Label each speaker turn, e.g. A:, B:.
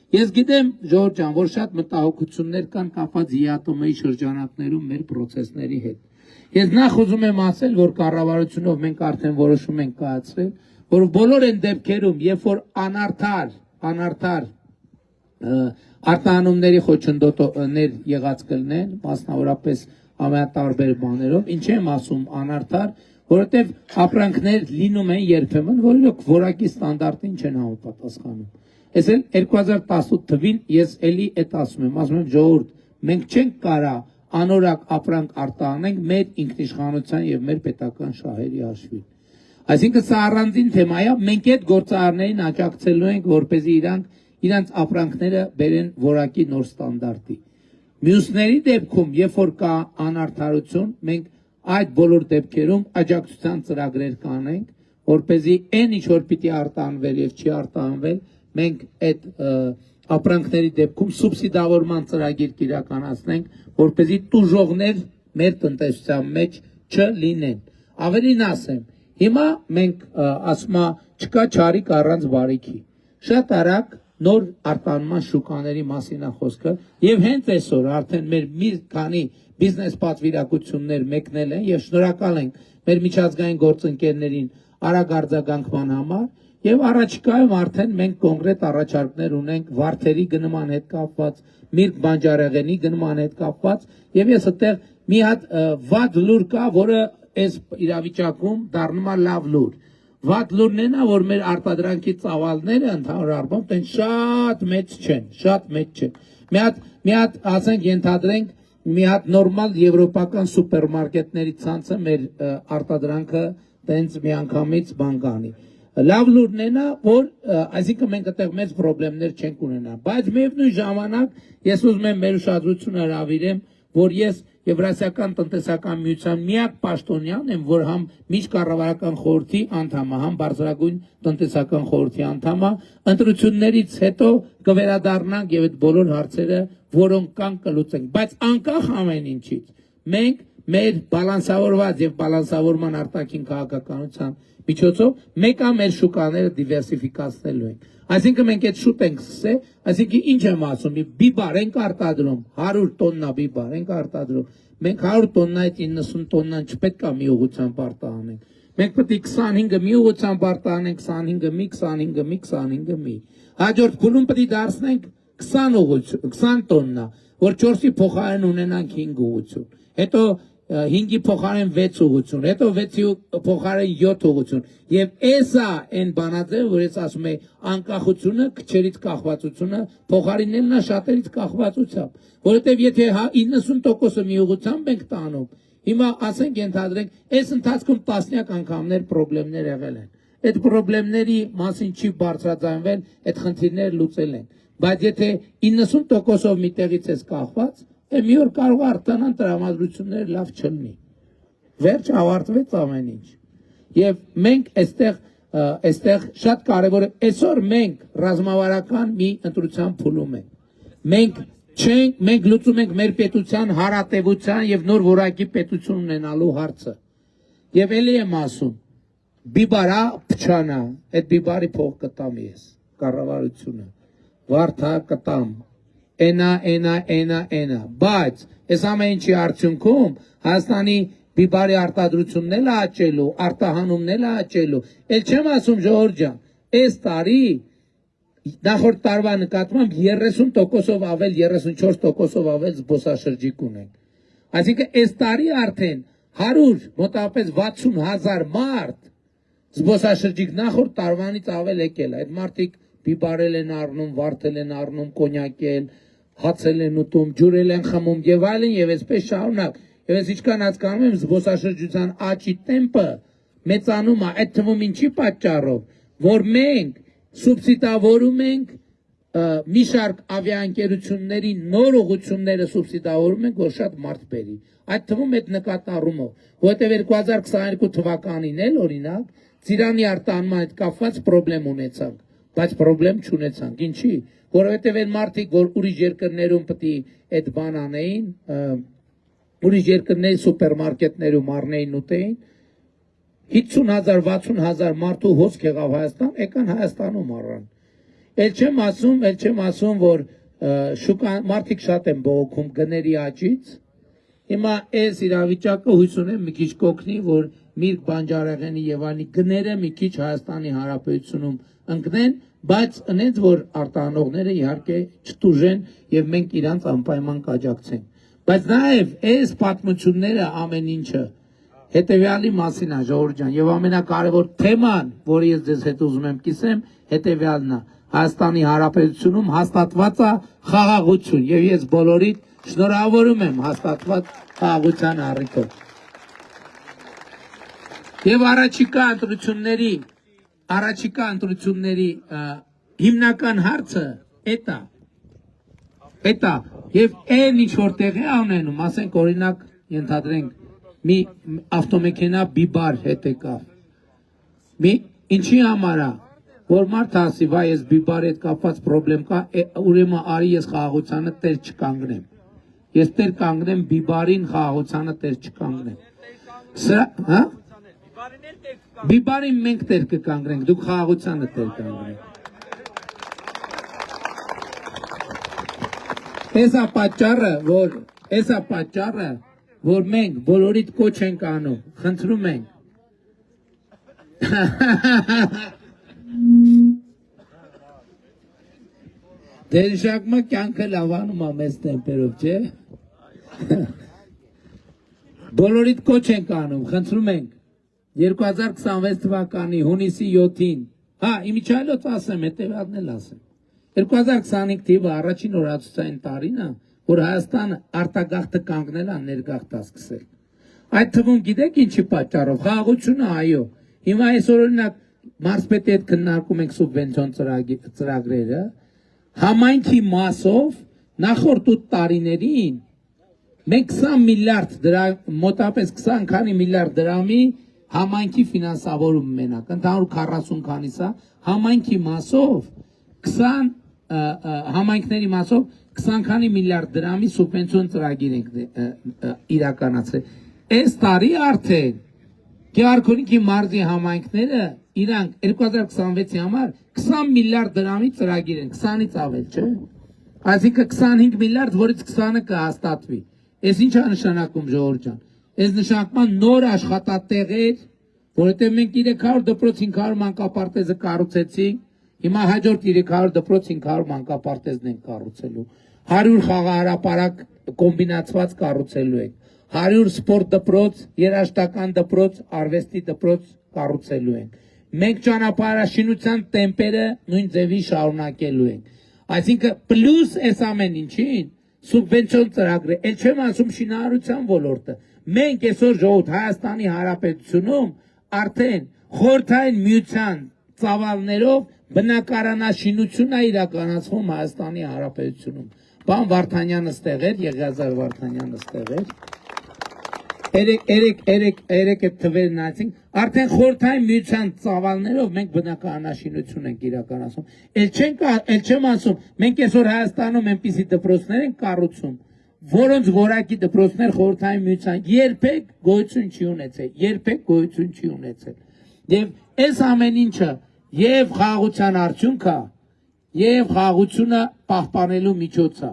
A: Ես գիտեմ, Ժողովուրդ ջան, որ շատ մտահոգություններ կան կապված ԵԱՏՄ-ի շրջանակներում մեր process-ների հետ։ Ես նախ ուզում եմ ասել, որ կառավարությունով մենք արդեն որոշում ենք կայացրել, որ բոլոր այն դեպքերում, երբ որ անարդար արտահանումների խոչընդոտներ եղած կլինեն, մասնավորապես ամենատարբեր բաներով, ինչ եմ ասում անարդար, որովհետև ապրանքներ լինում են երբեմն, որոնք որակի ստանդարտին չեն համապատասխանում։ Ես էլ 2018 թվին ես էլի այդ ասում եմ ժողովուրդ, մենք չենք կարա անորակ ապրանք արտահանենք մեր ինքնիշխանության եւ մեր պետական շահերի հաշվին։ Այսինքն սա առանձին թեմա է, մենք այդ գործարարներին աջակցելու ենք, որպեսզի իրանց ապրանքները բերեն որակի նոր ստանդարտի։ Մյուսների դեպքում, երբ որ կա անարդարություն, մենք այդ բոլոր դեպքերում աջակցության ծրագրեր կանենք, որպեսզի այն ինչ որ պիտի արտահանվել եւ չի արտահանվել, մենք այդ ապրանքների դեպքում սուբսիդավորման ծրագիր կիրականացնենք, որպեսզի տուժողներ մեր տնտեսության մեջ չլինեն։ Ավելին ասեմ, հիմա մենք ասում չկա չարիք առանց բարիքի։ Շատ արագ նոր արտահանման շուկաների մասին է խոսքը եւ հենց այսօր արդեն մեր մի քանի բիզնես պատվիրակություններ մեկնել են եւ շնորհակալ ենք մեր միջազգային գործընկերներին արագ արձագանքման համար եւ առաջիկայում արդեն մենք կոնկրետ առաջարկներ ունենք վարդերի գնման հետ կապված, միրգ բանջարեղենի գնման հետ կապված եւ ես այդտեղ մի հատ վատ լուր կա, որը այս իրավիճակում դառնում է լավ լուր։ Վատ լուրն է, որ մեր արտադրանքի ծավալները ընդհանուր առմամբ այն շատ մեծ չեն։ Մի հատ ասենք ենթադրենք մի հատ նորմալ եվրոպական սուպերմարկետների ցանցը մեր արտադրանքը տենց միանգամից բան կանի։ Լավ լուրն է, որ այսինքն մենք այդտեղ մեծ խնդիրներ չենք ունենա, բայց միևնույն ժամանակ ես ուզում եմ մեր ուշադրությունը հրավիրեմ, որ ես Եվրասիական տնտեսական միության միակ պաշտոնյան եմ, որ համ միջկառավարական խորհրդի անդամ է, համ բարձրագույն տնտեսական խորհրդի անդամ է, ընտրություններից հետո կվերադառնանք եւ այդ բոլոր հարցերը, որոնք կան կլուծենք, բայց անկախ ամեն ինչից մենք մեր բալանսավորված եւ բալանսավորման արտաքին քաղաքականության միջոցով մեկ է մեր շուկաները դիվերսիֆիկացնելու ենք։ Այսինքն մենք այդ շուտ ենք սկսել, այսինքն ինչ եմ ասում, բիբար ենք արտադրում, 100 տոննա բիբար ենք արտադրում, մենք 100 տոննայից 90 տոննան չպետք է մի ուղղությամբ արտահանենք։ Մենք պետք է 25-ը մի ուղղությամբ արտահանենք, 25-ը մի, 25-ը մի, 25-ը մի։ Հաջորդ փուլում պետք է դարձնենք 20 տոննա, որ 4-ի փոխարեն ունենանք 5 ուղղություն։ Հետո 5-ի փոխարեն 6 ուղղություն, հետո 6-ի փոխարեն 7 ուղղություն։ Եվ էսա այն բանաձևը, որ ես ասում եմ, անկախությունը, քչերից կախվածությունը փոխարինելն է շատերից կախվածությամբ, որովհետև եթե 90%-ը մի ուղղությամբ ենք տանում, հիմա ասենք ենթադրենք, այս ընթացքում տասնյակ անգամներ խնդիրներ եղել են։ Այդ խնդիրների մասին չի բարձրաձայնվել, այդ խնդիրները լուծել են։ Բայց եթե 90%-ով մի տեղից ես կախված, մի օր կարող արտանան տրամադրությունները լավ չլինի։ Վերջ ավարտվեց ամեն ինչ։ Եվ մենք այստեղ շատ կարևոր է, այսօր մենք ռազմավարական մի ընտրության փուլում ենք։ Մենք լուծում ենք մեր պետության հարատևության եւ նոր որակի պետություն ունենալու հարցը։ Եվ ելի եմ ասում, բիբարա փչանա, այդ բիբարի փող կտամ ես, կառավարությունը, վարդա կտամ, էնա, բայց այս ամեն ինչի արդյունքում Հայաստանի բիբարի արտադրությունն էլ աճելու, արտահանումն էլ աճելու, էլ չեմ ասում ժողովուրդ ջան, այս տարի նախորդ տարվա նկատմամբ 30%-ով ավել, 34%-ով ավել զբոսաշրջիկ ունենք։ Այսինքն այս տարի արդեն 100, մոտավորապես 60,000 մարդ զբոսաշրջիկ նախորդ տարվանից ավել եկել է։ Այդ մարդիկ բիբարել են առնում, վարդել են առնում, կոնյակել, հացել են ուտում, ջուրել են խմում եւ այլն եւ այսպես շարունակ։ Եվ ես ինչքան հասկանում եմ, զբոսաշրջության աճի տեմպը մեծանում է, այդ թվում ինչի պատճառով, որ մենք սուբսիդավորում ենք մի շարք ավիաընկերությունների նոր ուղղությունները սուբսիդավորում ենք, որ շատ մարդ բերի։ Այդ թվում այդ նկատառումով, որովհետև 2022 թվականին էլ օրինակ ծիրանի արտահանման հետ կապված խնդրեմ ունեցանք, բայց խնդրեմ չունեցանք։ Ինչի՞։ Որովհետև այն մարդիկ, որ ուրիշ երկրներում պետք է այդ բան անեին, ուրիշ երկրների սուպերմարկետներում առնեին ուտեին, 50,000, 60,000 մարդու հոսք եղավ Հայաստան, եկան Հայաստանում առան։ Էլ չեմ ասում, որ շուկան մարդիկ շատ են բողոքում գների աճից։ Հիմա այս իրավիճակը հույս ունեմ մի քիչ կօգնի, որ Միրգ Բանջարեղենի եւ այլնի գները մի քիչ Հայաստանի Հանրապետությունում ընկնեն, բայց այնց որ արտահանողները իհարկե չտուժեն եւ մենք իրանց անպայման կաջակցենք։ Բայց նաեւ այս պատմությունները ամեն ինչը հետեւյալի մասին է, ժողովուրդ ջան, եւ ամենակարևոր թեման, որը ես ձեզ հետ ուզում եմ կիսեմ, հետեւյալն է. Հայաստանի Հանրապետությունում հաստատված է խաղաղություն եւ ես բոլորիդ շնորհավորում եմ հաստատված խաղաղության առիթով։ Եվ առաջիկա ընտրությունների հիմնական հարցը էտա եւ այն ինչ որ տեղի ունենում, ասենք օրինակ ենթադրենք մի ավտոմեքենա բիբար հետ եկավ։ Մի ինչի համար է, որ մարդը ասի, վայ ես բիբարի հետ կապված խնդրեմ կա, ուրեմն արի ես խաղաղությանը տեր չկանգնեմ։ Ես տեր կանգնեմ բիբարին, խաղաղությանը տեր չկանգնեմ։ Սա, հա? Բիբարին մենք տեր կկանգնենք, դուք խաղաղությանը տեր կանգնենք։ Էսա պատճառը, որ մենք բոլորիդ կոչ ենք անում, խնդրում ենք։ Դերժակմը կյանքը լավանում է մեծ տեմպերով, չէ։ Բոլորիդ կոչ ենք անում, խնդրում ենք 2026 թվականի հունիսի 7-ին, հա, իմիջայլոց ասեմ, հետևյալն էլ ասեմ, 2025 թիվը առաջին օրացուցային տարին է, որ Հայաստանը արտագաղթը կանգնել է, ներգաղթ սկսել։ Այդ թվում գիտեք ինչի պատճառով, խաղաղությունը այո, հիմա այսօր օրինակ մարզպետի հետ քննարկում ենք սուբվենցիոն ծրագրերը, համայնքի մասով նախորդ 8 տարիներին մենք 20 միլիարդ դրամ, մոտապես 20 քանի միլիարդ դրամի համայնքի ֆինանսավորում մենակ, ընդհանուր 40 քանիսա, համայնքի մասով 20 համայնքների մասով 20 քանի միլիարդ դրամի սուբվենցիոն ծրագիր ենք իրականացրել։ Այս տարի արդեն Գեղարքունիքի մարզի համայնքները իրանք 2026-ի համար 20 միլիարդ դրամի ծրագիր են, 20-ից ավել, չէ՞։ Այսինքն 25 միլիարդ, որից 20-ը կհաստատվի։ Այս ինչ է նշանակում, ժողովուրդ ջան։ Այս նշանակման նոր աշխատատեղեր, որովհետև մենք 300 դպրոց 500 մանկապարտեզը կառուցեցինք, հիմա հաջորդ 300 դպրոց 500 մանկապարտեզն ենք կառուցելու, 100 խաղահարապարակ կոմբինացված կառուցելու ենք, 100 սպորտ դպրոց, երաժշտական դպրոց, արվեստի դպրոց կառուցելու ենք։ Մենք ճանապարհաշինության տեմպերը նույն ձևի շարունակելու ենք։ Այսինքն պլյուս այս ամեն ինչին սուբվենցիոն ծրագրը, ել չեմ ասում շինարարության ոլորտը։ Մենք այսօր ժողովուրդ Հայաստանի Հանրապետությունում արդեն խորհրդային միության ծավալներով բնակարանաշինություն է իրականացվում Հայաստանի Հանրապետությունում։ Պարոն Վարդանյանը ստեղ էր, Եղիազար Վարդանյանը ստեղ էր։ Երեք այդ թվերն նայեցինք, արդեն խորհրդային միության ծավալներով մենք բնակարանաշինություն ենք իրականացում։ Էլ չեմ ասում, մենք այսօր Հայաստանում այնպիսի դպրոցներ ենք կառուցում, որոնց որակի դպրոցներ խորհրդային միության երբեք գոյություն չի ունեցել։ Եվ այս ամեն ինչը եւ խաղաղության արդյունք է, եւ խաղաղությունը պահպանելու միջոց է։